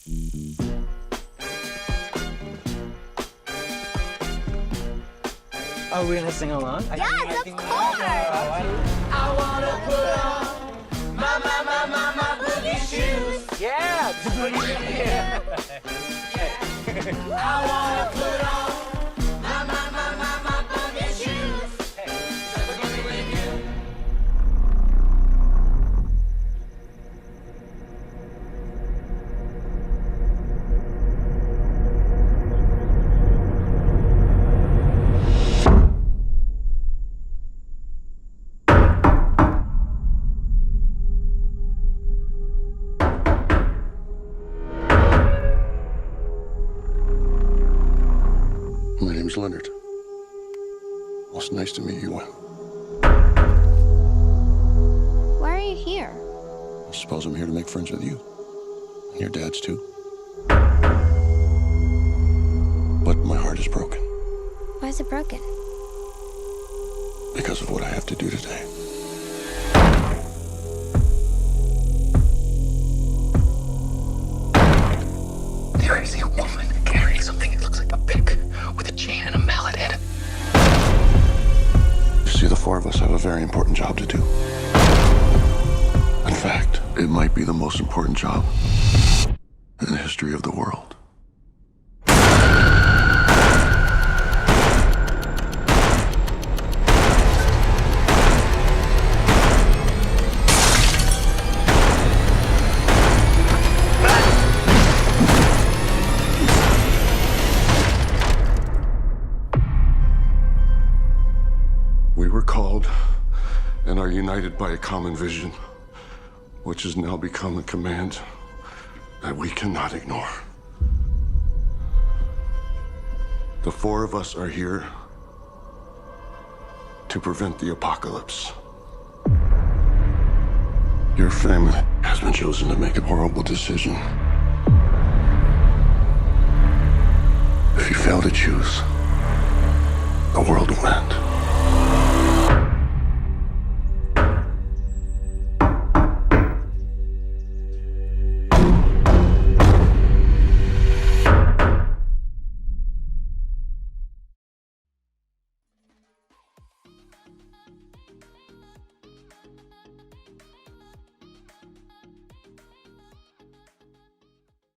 Are we gonna sing along? Yes, of course! I wanna put on my boogie shoes. Yeah! I wanna put on my boogie shoes. Just a boogie with you. My name's Leonard. Well, it's nice to meet you, Will. Why are you here? I suppose I'm here to make friends with you. And your dad's too. But my heart is broken Why is it broken? because of what I have to do today. There is a woman carrying something that looks like a pick with a chain and a mallet head. You see, the four of us have a very important job to do. In fact, it might be the most important job in the history of the world. We were called and are united by a common vision, which has now become a command that we cannot ignore. The four of us are here to prevent the apocalypse. Your family has been chosen to make a horrible decision. If you fail to choose, the world will end.